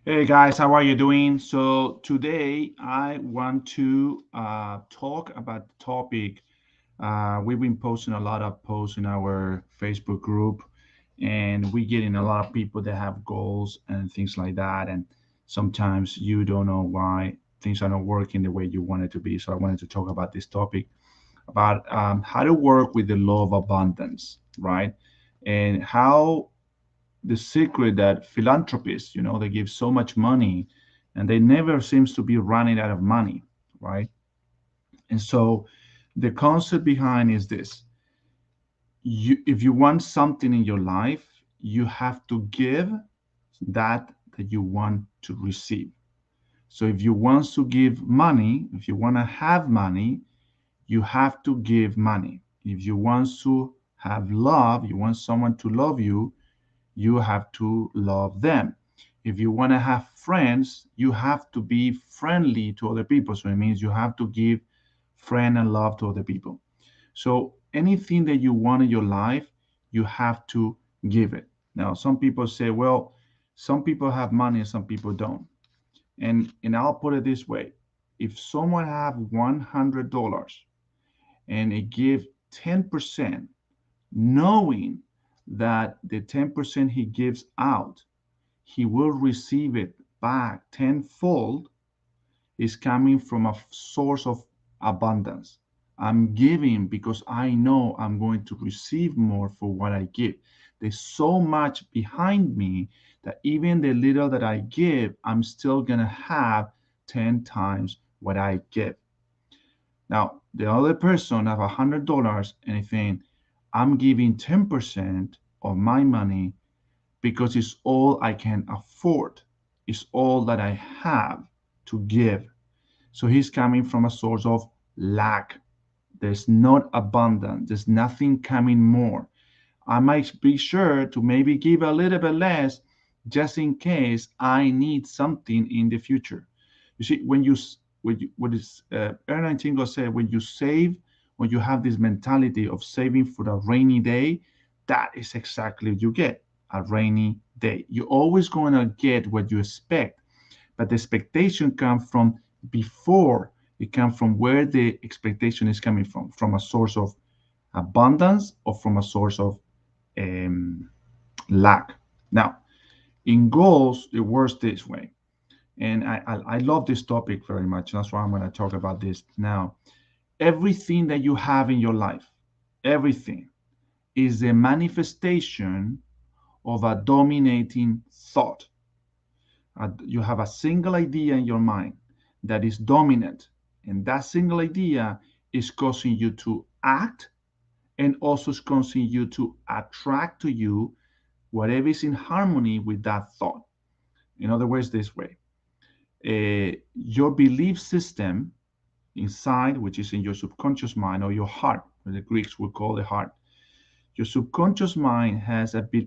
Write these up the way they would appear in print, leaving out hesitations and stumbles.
Hey guys, how are you doing? So today I want to talk about the topic. We've been posting a lot of posts in our Facebook group, and we're getting a lot of people that have goals and things like that. And sometimes you don't know why things are not working the way you want it to be. So I wanted to talk about this topic about how to work with the law of abundance, right? And how the secret that philanthropists, they give so much money and they never seems to be running out of money, right? And so the concept behind is this. If you want something in your life, you have to give that you want to receive. So if you want to give money, if you want to have money, you have to give money. If you want to have love, you want someone to love you have to love them. If you want to have friends, you have to be friendly to other people. So it means you have to give friend and love to other people. So anything that you want in your life, you have to give it. Now, some people say, well, some people have money and some people don't. And I'll put it this way. If someone have $100 and it give 10%, knowing that the 10% he gives out, he will receive it back tenfold, is coming from a source of abundance. I'm giving because I know I'm going to receive more for what I give. There's so much behind me that even the little that I give, I'm still going to have 10 times what I give. Now, the other person have $100 and I think I'm giving 10% of my money because it's all I can afford. It's all that I have to give. So he's coming from a source of lack. There's not abundance. There's nothing coming more. I might be sure to maybe give a little bit less just in case I need something in the future. You see, what is Ernest Nightingale said, when you save, when you have this mentality of saving for a rainy day, that is exactly what you get, a rainy day. You're always going to get what you expect, but the expectation comes from before. It comes from where the expectation is coming from a source of abundance or from a source of um, lack. Now, in goals, it works this way. And I love this topic very much. That's why I'm going to talk about this now. Everything that you have in your life, everything is a manifestation of a dominating thought. You have a single idea in your mind that is dominant, and that single idea is causing you to act and also is causing you to attract to you whatever is in harmony with that thought. In other words, this way, your belief system inside, which is in your subconscious mind or your heart, what the Greeks would call the heart. Your subconscious mind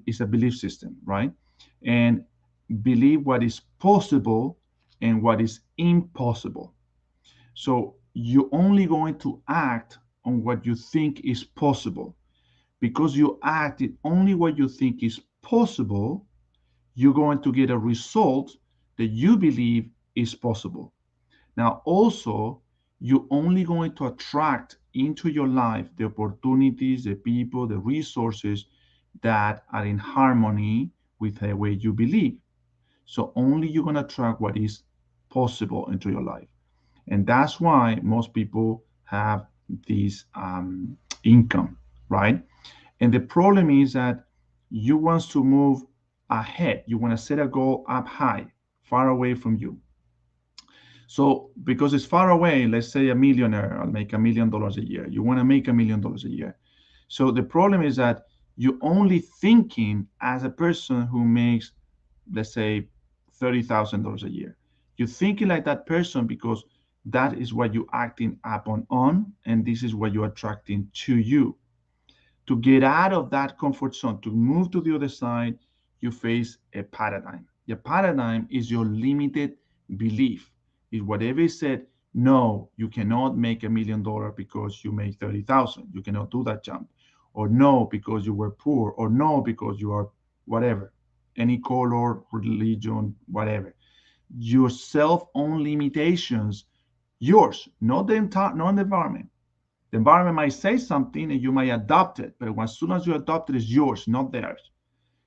is a belief system, right? And believe what is possible and what is impossible. So you're only going to act on what you think is possible. Because you acted only what you think is possible, you're going to get a result that you believe is possible. Now, also, you're only going to attract into your life the opportunities, the people, the resources that are in harmony with the way you believe. So, only you're going to attract what is possible into your life. And that's why most people have this income, right? And the problem is that you want to move ahead. You want to set a goal up high, far away from you. So because it's far away, let's say a millionaire, I'll make $1 million a year. You want to make $1 million a year. So the problem is that you're only thinking as a person who makes, let's say, $30,000 a year. You're thinking like that person because that is what you're acting upon on, and this is what you're attracting to you. To get out of that comfort zone, to move to the other side, you face a paradigm. The paradigm is your limited belief. Is whatever is said, no, you cannot make $1 million because you make 30,000. You cannot do that jump. Or no, because you were poor. Or no, because you are whatever, any color, religion, whatever. your self-own limitations, yours, not the entire, not the environment. The environment might say something and you might adopt it, but as soon as you adopt it, it's yours, not theirs.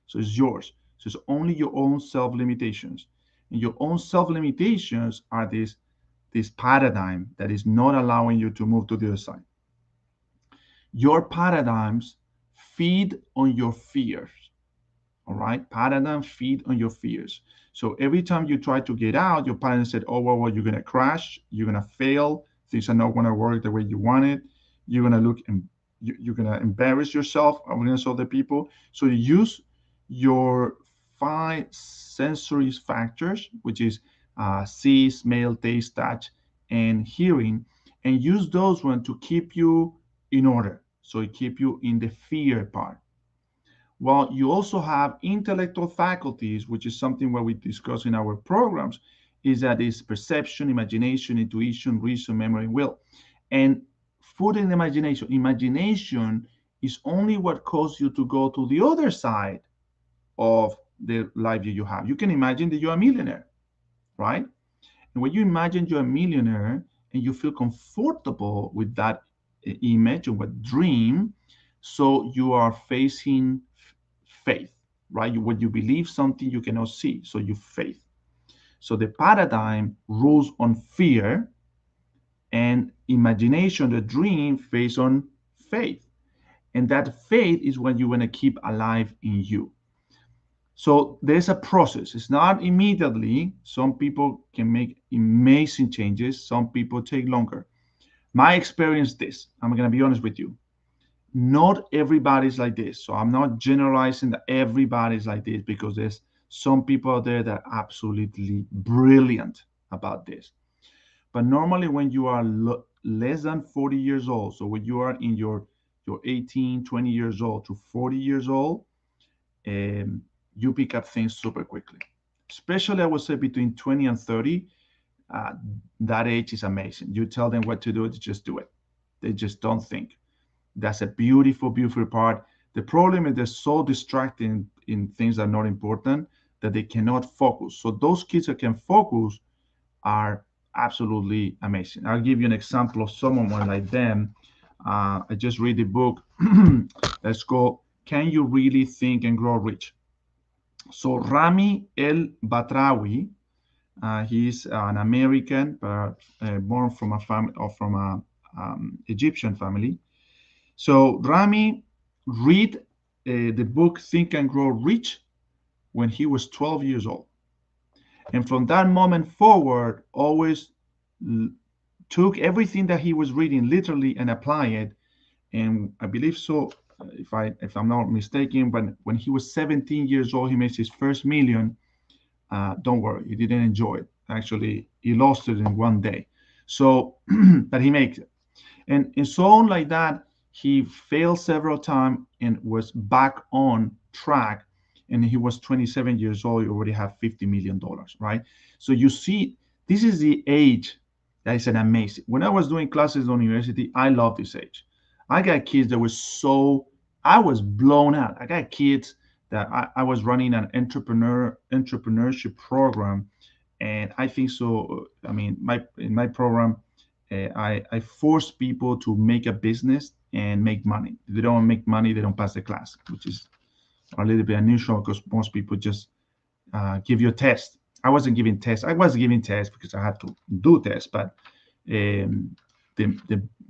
So it's yours. So it's only your own self-limitations. And your own self-limitations are this paradigm that is not allowing you to move to the other side. Your paradigms feed on your fears. All right, paradigm feed on your fears. So every time you try to get out, your paradigm said, oh well, you're gonna crash, you're gonna fail, things are not gonna work the way you want it, you're gonna look and you're gonna embarrass yourself against other people. So you use your five sensory factors, which is see, smell, taste, touch, and hearing, and use those ones to keep you in order. So it keep you in the fear part. Well, you also have intellectual faculties, which is something what we discuss in our programs, is that is perception, imagination, intuition, reason, memory, will. And food and imagination. Imagination is only what causes you to go to the other side of the life that you have. You can imagine that you're a millionaire, right? And when you imagine you're a millionaire and you feel comfortable with that image or what dream, so you are facing faith, right? When you believe something you cannot see, so you faith. So the paradigm rules on fear, and imagination, the dream, based on faith. And that faith is what you want to keep alive in you. So there's a process. It's not immediately. Some people can make amazing changes. Some people take longer. My experience, this, I'm going to be honest with you. Not everybody's like this. So I'm not generalizing that everybody's like this, because there's some people out there that are absolutely brilliant about this. But normally when you are less than 40 years old, so when you are in your 18, 20 years old to 40 years old, um, you pick up things super quickly. Especially, I would say, between 20 and 30, uh, that age is amazing. You tell them what to do, they just do it. They just don't think. That's a beautiful, beautiful part. The problem is they're so distracted in things that are not important that they cannot focus. So those kids that can focus are absolutely amazing. I'll give you an example of someone like them. I just read the book that's called Can You Really Think and Grow Rich? So Rami El Batrawi, he's an American, but born from a family or from a Egyptian family. So Rami read the book Think and Grow Rich when he was 12 years old. And from that moment forward, always took everything that he was reading literally and apply it. And I believe so, if I'm not mistaken, when he was 17 years old, he made his first million. Don't worry, he didn't enjoy it. Actually, he lost it in one day. So, but he makes it. And so on like that, he failed several times and was back on track. And he was 27 years old. He already had $50 million, right? So you see, this is the age that is an amazing. When I was doing classes on university, I love this age. I got kids that were so, I was blown out. I got kids that I was running an entrepreneurship program. And I think so, I mean, in my program, I force people to make a business and make money. If they don't make money, they don't pass the class, which is a little bit unusual because most people just give you a test. I wasn't giving tests. I was giving tests because I had to do tests, but the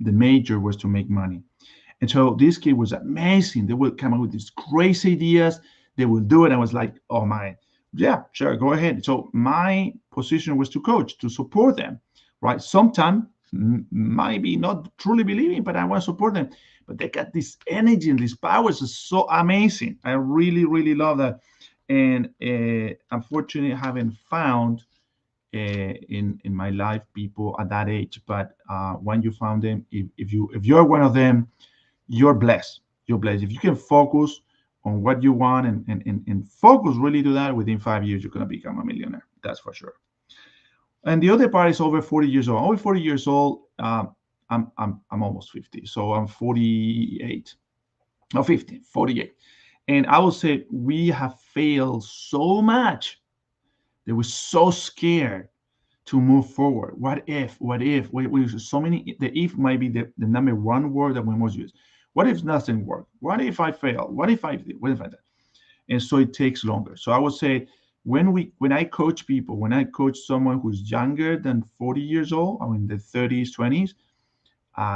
major was to make money. And so this kid was amazing. They would come up with these crazy ideas. They would do it. I was like, oh my, yeah, sure, go ahead. So my position was to coach, to support them, right? Sometimes might be not truly believing, but I want to support them. But they got this energy and these powers is so amazing. I really, really love that. And unfortunately, I haven't found in my life people at that age. But when you found them, if you're one of them, you're blessed. You're blessed. If you can focus on what you want and focus really to that, within 5 years, you're gonna become a millionaire. That's for sure. And the other part is over 40 years old. Over 40 years old, I'm almost 50. So I'm 48. No, 50, 48. And I would say we have failed so much They were so scared to move forward. What if? What if? So many. The if might be the number one word that we most use. What if nothing worked? What if I fail? What if I did? What if I did? And so it takes longer. So I would say when I coach people, when I coach someone who's younger than 40 years old, I mean the 30s, 20s,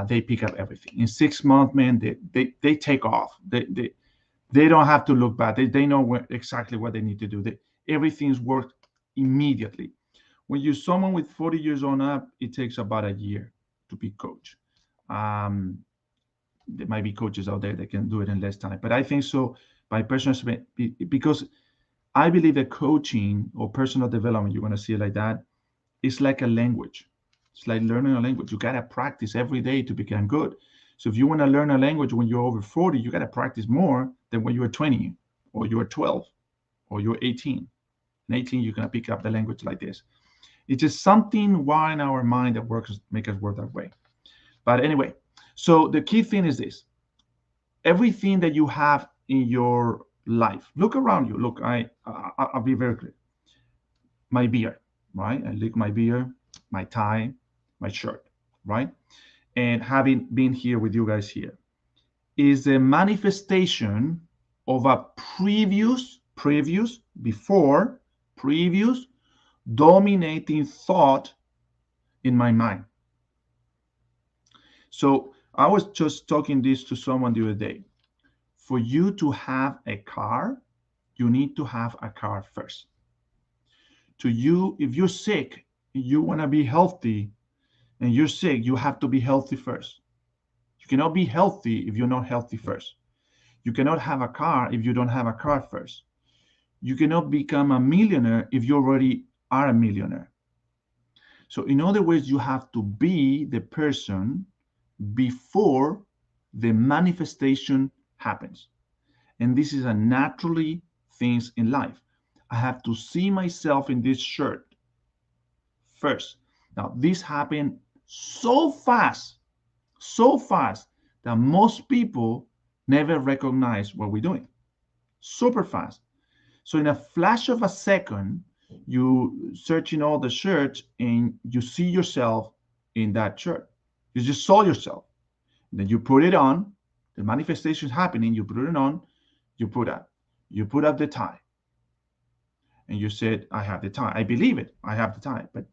they pick up everything. In 6 months, man, they take off. They don't have to look back. They know exactly what they need to do. Everything's worked immediately. When you're someone with 40 years on up, it takes about a year to be coach. Um, there might be coaches out there that can do it in less time, but I think so by personal because I believe that coaching or personal development, you want to see it like that, is like a language. It's like learning a language. You gotta practice every day to become good. So if you want to learn a language when you're over 40, you gotta practice more than when you were 20 or you were 12 or you're 18. And 18, you're gonna pick up the language like this. It's just something wired in our mind that works, make us work that way. But anyway, so the key thing is this: everything that you have in your life, look around you. Look, I'll be very clear. My beard, right? I lick my beard, my tie, my shirt, right? And having been here with you guys here is a manifestation of a previous dominating thought in my mind. So I was just talking this to someone the other day. For you to have a car, you need to have a car first. To you, if you're sick, you want to be healthy, and you're sick, you have to be healthy first. You cannot be healthy if you're not healthy first. You cannot have a car if you don't have a car first. You cannot become a millionaire if you already are a millionaire. So in other words, you have to be the person before the manifestation happens. And this is a naturally things in life. I have to see myself in this shirt first. Now, this happened so fast that most people never recognize what we're doing. Super fast. So in a flash of a second, you searching all the shirts and you see yourself in that shirt. You just saw yourself. Then you put it on. The manifestation is happening. You put it on. You put up the tie. And you said, I have the tie. I believe it. I have the tie. But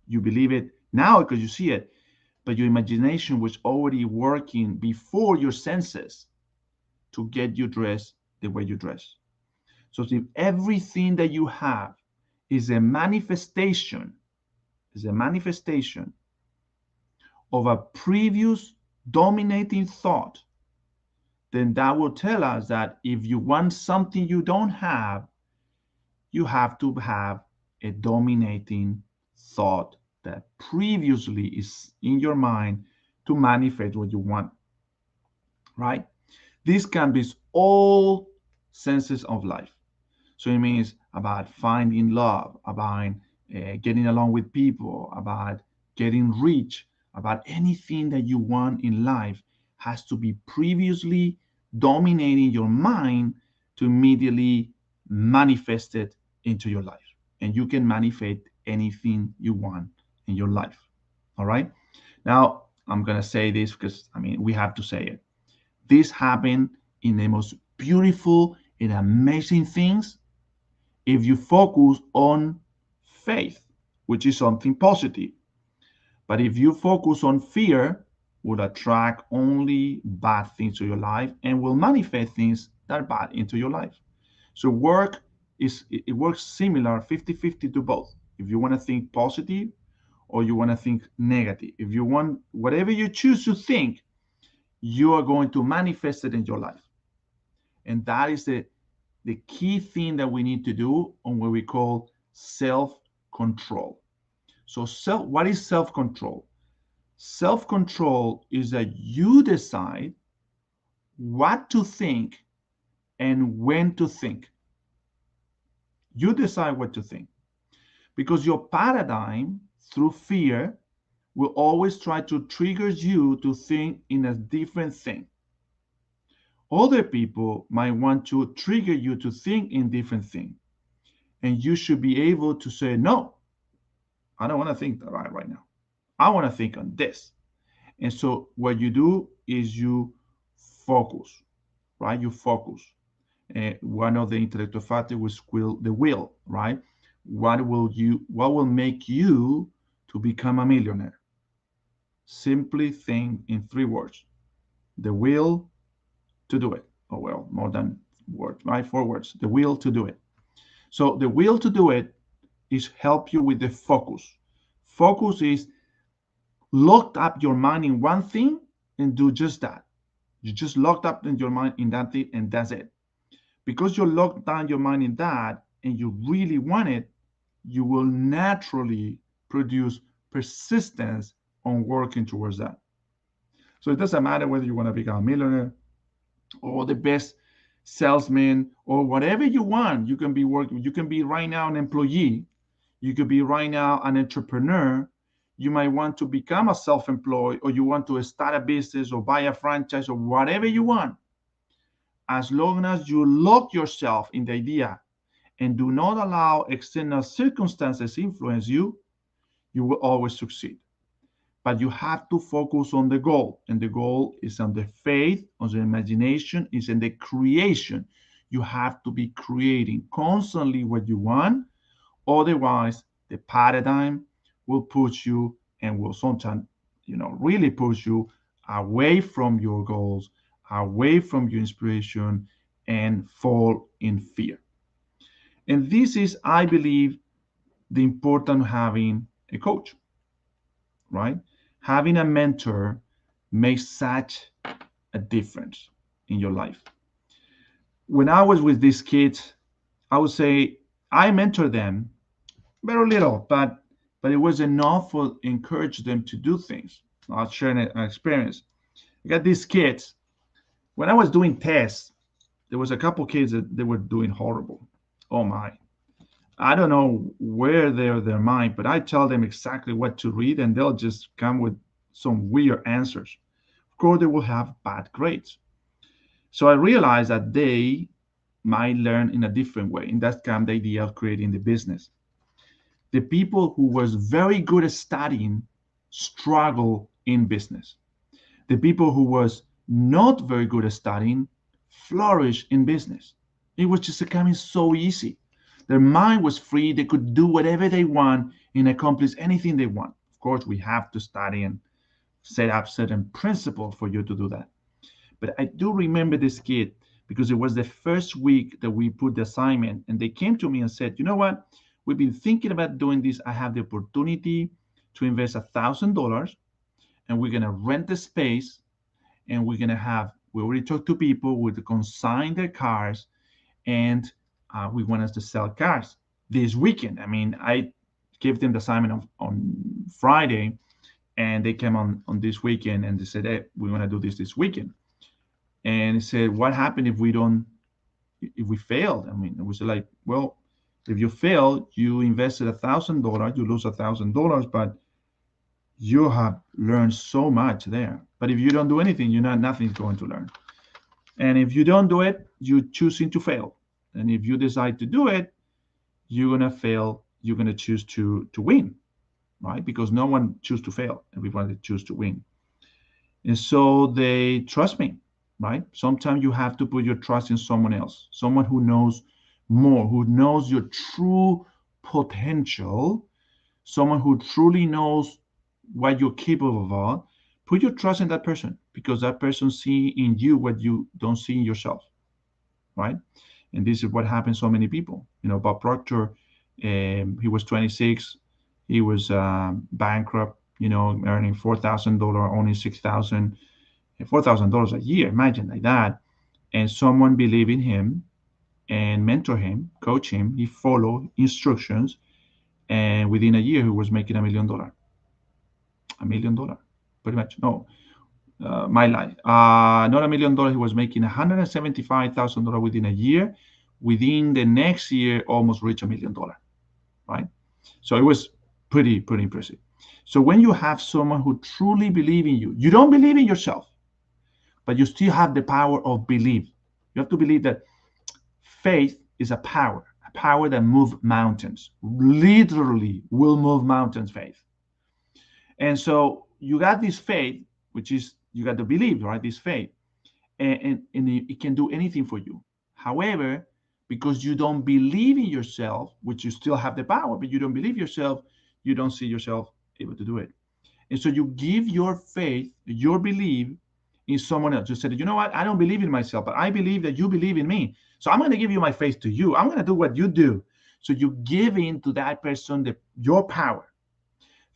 you believe it now because you see it. But your imagination was already working before your senses to get you dressed the way you dress. So if everything that you have is a manifestation of a previous dominating thought, then that will tell us that if you want something you don't have, you have to have a dominating thought that previously is in your mind to manifest what you want, right? This can be all senses of life. So it means about finding love, about getting along with people, about getting rich, about anything that you want in life has to be previously dominating your mind to immediately manifest it into your life. And you can manifest anything you want in your life. All right. Now, I'm going to say this because, we have to say it. This happened in the most beautiful and amazing things if you focus on faith, which is something positive. But if you focus on fear, will attract only bad things to your life and will manifest things that are bad into your life. So it works similar 50-50 to both. If you want to think positive or you want to think negative, if you want whatever you choose to think, you are going to manifest it in your life. And that is the key thing that we need to do on what we call self-control. So what is self-control? Self-control is that you decide what to think and when to think. You decide what to think. Because your paradigm through fear will always try to trigger you to think in a different thing. Other people might want to trigger you to think in different things. And you should be able to say, no, I don't want to think that right now. I want to think on this. And so what you do is you focus, right? You focus. One of the intellectual factors was the will, right? What will make you to become a millionaire? Simply think in 3 words: the will to do it. Oh, well, more than words, right? 4 words: the will to do it. So the will to do it is help you with the focus. Focus is locked up your mind in one thing and do just that. You just locked up in your mind in that thing, and that's it. Because you locked down your mind in that and you really want it, you will naturally produce persistence on working towards that. So it doesn't matter whether you want to become a millionaire or the best salesman or whatever you want. You can be working, you can be right now an employee, you could be right now an entrepreneur. You might want to become a self-employed, or you want to start a business or buy a franchise or whatever you want. As long as you lock yourself in the idea and do not allow external circumstances influence you, you will always succeed. But you have to focus on the goal, and the goal is on the faith, on the imagination, is in the creation. You have to be creating constantly what you want. Otherwise, the paradigm will push you and will sometimes, really push you away from your goals, away from your inspiration, and fall in fear. And this is, I believe, the importance of having a coach, right? Having a mentor makes such a difference in your life. When I was with these kids, I would say I mentored them very little, but it was enough for encourage them to do things. I'll share an experience. I got these kids. When I was doing tests, there was a couple kids that they were doing horrible. Oh my. I don't know where they're their mind, but I tell them exactly what to read and they'll just come with some weird answers. Of course, they will have bad grades. So I realized that they might learn in a different way. And that's kind of the idea of creating the business. The people who was very good at studying struggle in business. The people who was not very good at studying flourish in business. It was just becoming so easy. Their mind was free. They could do whatever they want and accomplish anything they want. Of course, we have to study and set up certain principles for you to do that. But I do remember this kid because it was the first week that we put the assignment, and they came to me and said, you know what? We've been thinking about doing this. I have the opportunity to invest $1,000, and we're going to rent the space, and we already talked to people, we consign their cars, and we want us to sell cars this weekend. I mean, I gave them the assignment on Friday, and they came on this weekend, and they said, hey, we want to do this weekend. And he said, what happened if we failed? I mean, it was like, well, if you fail, you invested $1,000, you lose $1,000, but you have learned so much there. But if you don't do anything, nothing's going to learn. And if you don't do it, you're choosing to fail. And if you decide to do it, you're gonna fail. You're gonna choose to win, right? Because no one chooses to fail. Everybody chooses to win. And so they trust me, right? Sometimes you have to put your trust in someone else, someone who knows more, who knows your true potential, someone who truly knows what you're capable of. Put your trust in that person, because that person sees in you what you don't see in yourself, right? And this is what happens to so many people. Bob Proctor, he was 26, he was bankrupt, earning $4,000, only $4,000 a year. Imagine like that. And someone believed in him and mentor him, coach him. He followed instructions, and within a year, he was making $1 million. $1 million, pretty much. No, my life. Not $1 million. He was making $175,000 within a year. Within the next year, almost reached $1 million, right? So it was pretty impressive. So when you have someone who truly believes in you, you don't believe in yourself, but you still have the power of belief. You have to believe that faith is a power power that moves mountains. Literally will move mountains, faith. And so you got this faith, which is you got to believe, right? This faith, and it can do anything for you. However, because you don't believe in yourself, which you still have the power, but you don't believe yourself, you don't see yourself able to do it. And so you give your faith, your belief in someone else. You said, you know what? I don't believe in myself, but I believe that you believe in me. So I'm going to give you my faith to you. I'm going to do what you do. So you give in to that person your power.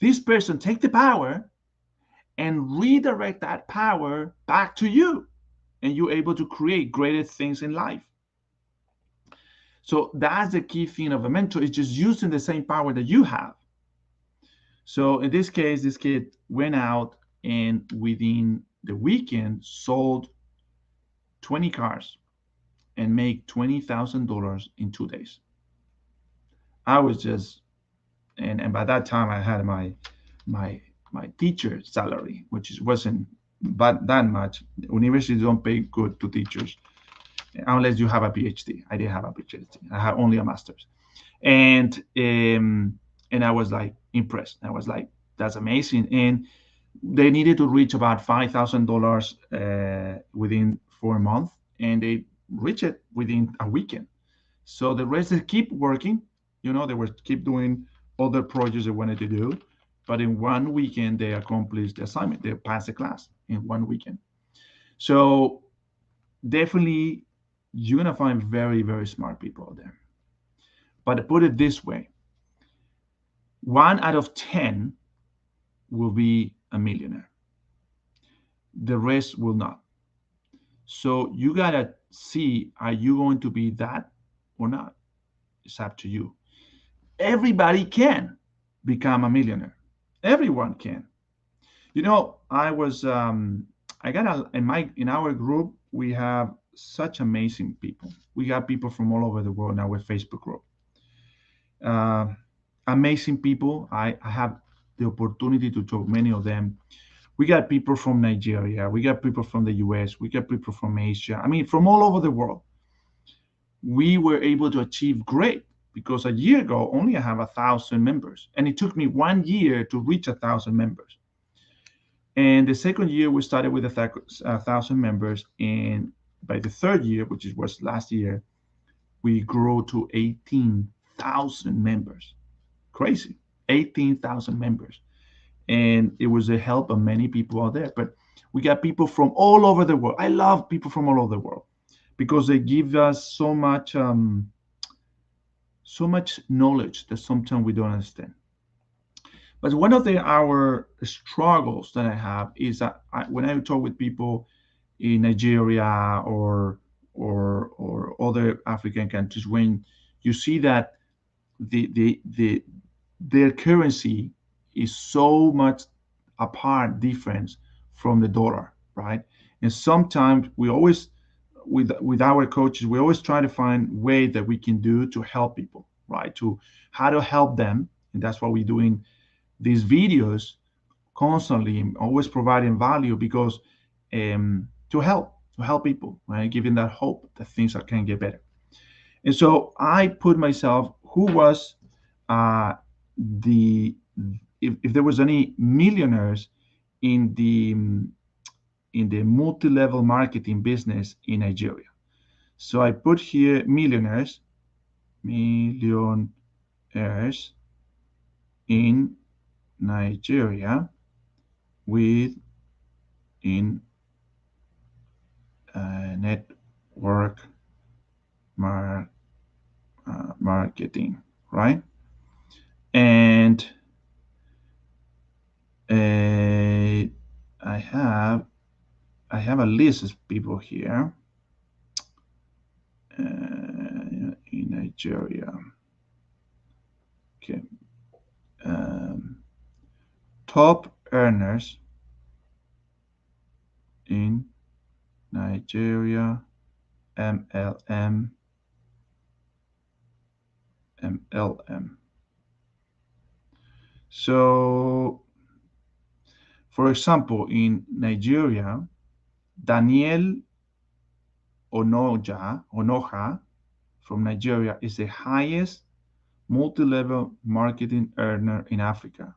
This person take the power and redirect that power back to you. And you're able to create greater things in life. So that's the key thing of a mentor, is just using the same power that you have. So in this case, this kid went out and within the weekend sold 20 cars and made $20,000 in 2 days. I was just, and by that time I had my teacher salary, which wasn't that much. Universities don't pay good to teachers unless you have a PhD. I didn't have a PhD. I had only a master's, and I was like impressed. I was like, that's amazing. And they needed to reach about $5,000 within 4 months, and they reached it within a weekend. So the rest they keep working. They were keep doing other projects they wanted to do, but in one weekend they accomplished the assignment. They passed the class in one weekend. So definitely you're gonna find very, very smart people out there. But to put it this way, 1 out of 10 will be a millionaire. The rest will not. So you gotta see, are you going to be that or not? It's up to you. Everybody can become a millionaire. Everyone can. In our group, we have such amazing people. We got people from all over the world in our Facebook group. Uh, Amazing people. I have the opportunity to talk many of them. We got people from Nigeria. We got people from the US. We got people from Asia. I mean, from all over the world. We were able to achieve great because a year ago, only I have 1,000 members. And it took me 1 year to reach 1,000 members. And the second year, we started with 1,000 members. And by the third year, which was last year, we grew to 18,000 members. Crazy, 18,000 members. And it was the help of many people out there. But we got people from all over the world. I love people from all over the world because they give us so much knowledge that sometimes we don't understand. But one of our struggles that I have is that when I talk with people in Nigeria or other African countries, when you see that their currency is so much apart difference from the dollar, right? And sometimes we always with our coaches, we always try to find ways that we can do to help people, right? To how to help them, and that's what we're doing these videos constantly, always providing value because to help people, right? Giving that hope that things can get better. And so I put myself, who was if there was any millionaires in the multi-level marketing business in Nigeria. So I put here millionaires in Nigeria in network marketing, right? And I have a list of people here in Nigeria. Okay. Top earners in Nigeria, MLM. So, for example, in Nigeria, Daniel Onoja, from Nigeria is the highest multi-level marketing earner in Africa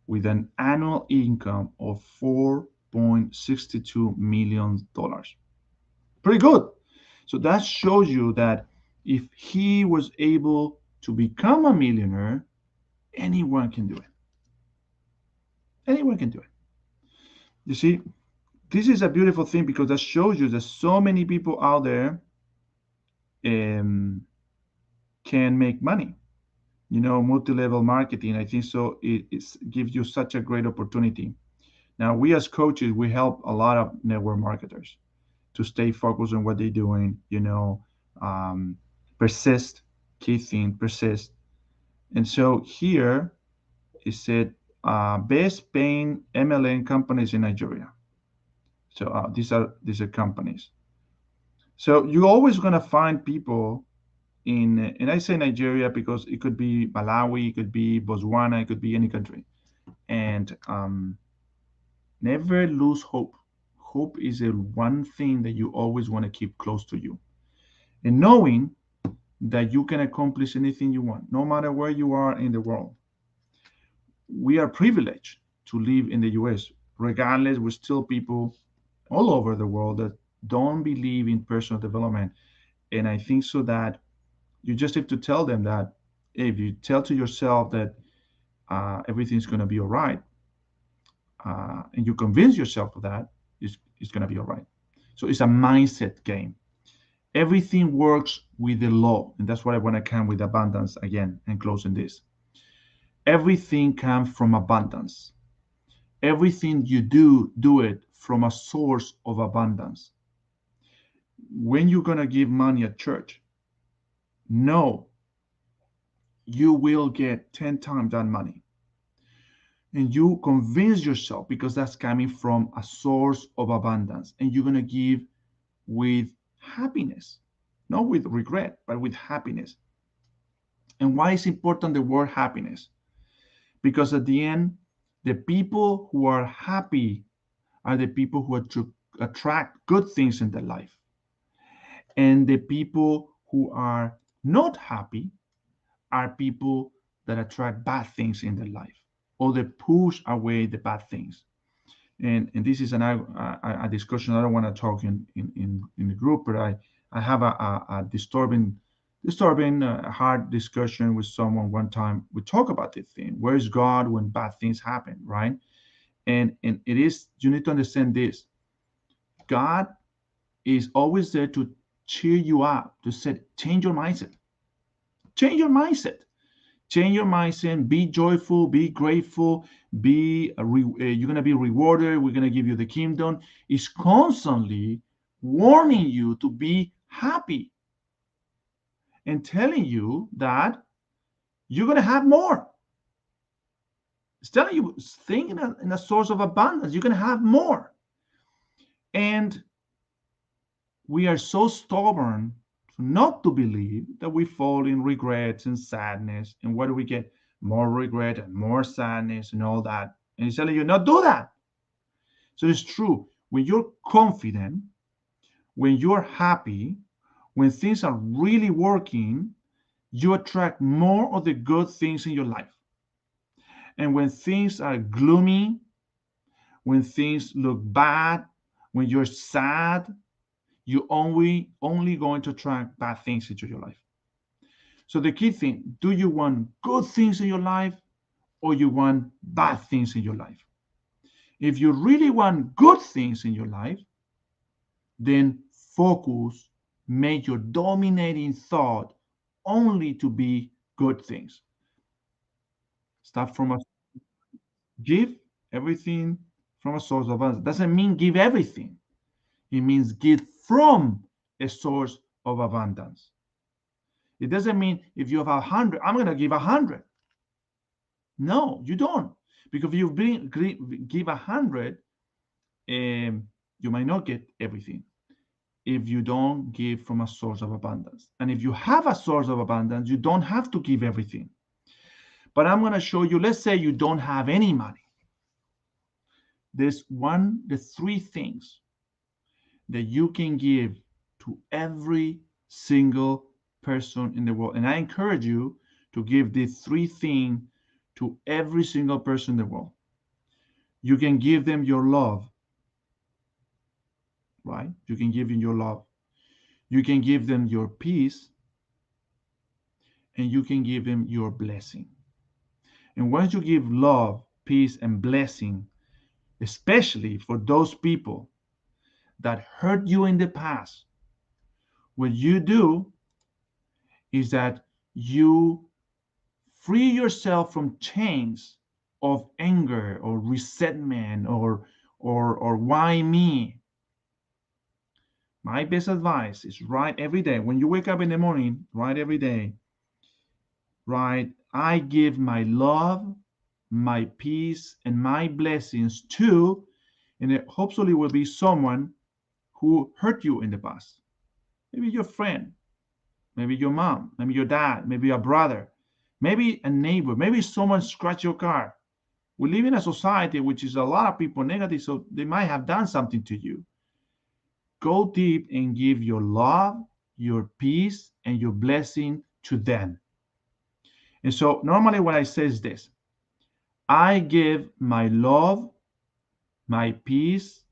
with an annual income of $4.62 million. Pretty good. So that shows you that if he was able to become a millionaire, anyone can do it. Anyone can do it. You see, this is a beautiful thing because that shows you that so many people out there can make money. You know, multi-level marketing, I think so it gives you such a great opportunity. Now, we as coaches, we help a lot of network marketers to stay focused on what they're doing, persist, key thing, persist. And so here it said best paying MLM companies in Nigeria. So these are companies. So you're always gonna find people and I say Nigeria because it could be Malawi, it could be Botswana, it could be any country. And never lose hope. Hope is the one thing that you always want to keep close to you. And knowing that you can accomplish anything you want, no matter where you are in the world. We are privileged to live in the US. Regardless, we're still people all over the world that don't believe in personal development. And I think so that you just have to tell them that if you tell to yourself that everything's going to be all right, and you convince yourself of that, it's going to be all right. So it's a mindset game. Everything works with the law, and that's what I want to come with abundance again and closing this. Everything comes from abundance. Everything you do it from a source of abundance. When you're going to give money at church, know you will get 10 times that money. And you convince yourself because that's coming from a source of abundance. And you're going to give with happiness, not with regret, but with happiness. And why is important the word happiness? Because at the end, the people who are happy are the people who attract good things in their life. And the people who are not happy are people that attract bad things in their life or they push away the bad things. And this is a discussion I don't want to talk in the group, but I have a disturbing hard discussion with someone one time. We talk about this thing. Where is God when bad things happen, right? And it is, you need to understand this. God is always there to cheer you up, to say, change your mindset. Change your mindset. Change your mindset. Be joyful. Be grateful. You're gonna be rewarded. We're gonna give you the kingdom. It's constantly warning you to be happy and telling you that you're gonna have more. It's telling you, think in a source of abundance. You're gonna have more. And we are so stubborn not to believe that we fall in regrets and sadness. And what do we get? More regret and more sadness and all that. And he's telling you not do that. So it's true. When you're confident, when you're happy, when things are really working, you attract more of the good things in your life. And when things are gloomy, when things look bad, when you're sad, you're only going to attract bad things into your life. So the key thing, do you want good things in your life or you want bad things in your life? If you really want good things in your life, then focus, make your dominating thought only to be good things. Start from a give everything from a source of abundance. Doesn't mean give everything. It means give from a source of abundance. It doesn't mean if you have 100, I'm going to give 100. No, you don't. Because if you give 100, you might not get everything if you don't give from a source of abundance. And if you have a source of abundance, you don't have to give everything. But I'm going to show you, let's say you don't have any money. There's the three things that you can give to every single person in the world. And I encourage you to give these three things to every single person in the world. You can give them your love, right? You can give them your love. You can give them your peace, and you can give them your blessing. And once you give love, peace, and blessing, especially for those people that hurt you in the past, what you do is that you free yourself from chains of anger or resentment or why me. My best advice is write every day. When you wake up in the morning, write every day. Write, I give my love, my peace, and my blessings to, and it hopefully will be someone who hurt you in the past. Maybe your friend, maybe your mom, maybe your dad, maybe your brother, maybe a neighbor, maybe someone scratched your car. We live in a society which is a lot of people negative, so they might have done something to you. Go deep and give your love, your peace, and your blessing to them. And so normally what I say is this: I give my love, my peace,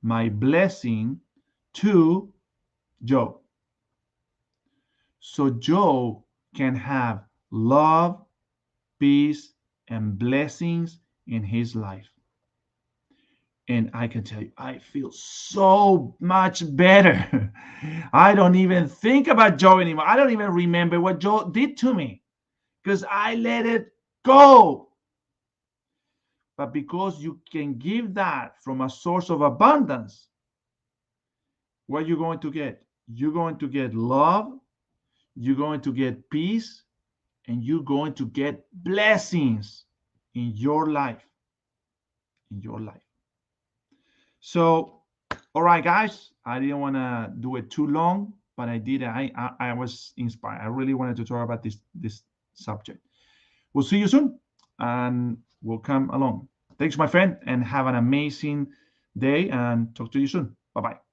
my blessing to Joe. So Joe can have love, peace, and blessings in his life. And I can tell you, I feel so much better. I don't even think about Joe anymore. I don't even remember what Joe did to me because I let it go. But because you can give that from a source of abundance, what are you going to get? You're going to get love, you're going to get peace, and you're going to get blessings in your life. In your life. So, all right, guys, I didn't want to do it too long, but I did. I was inspired. I really wanted to talk about this subject. We'll see you soon, and we'll come along. Thanks, my friend, and have an amazing day. And talk to you soon. Bye bye.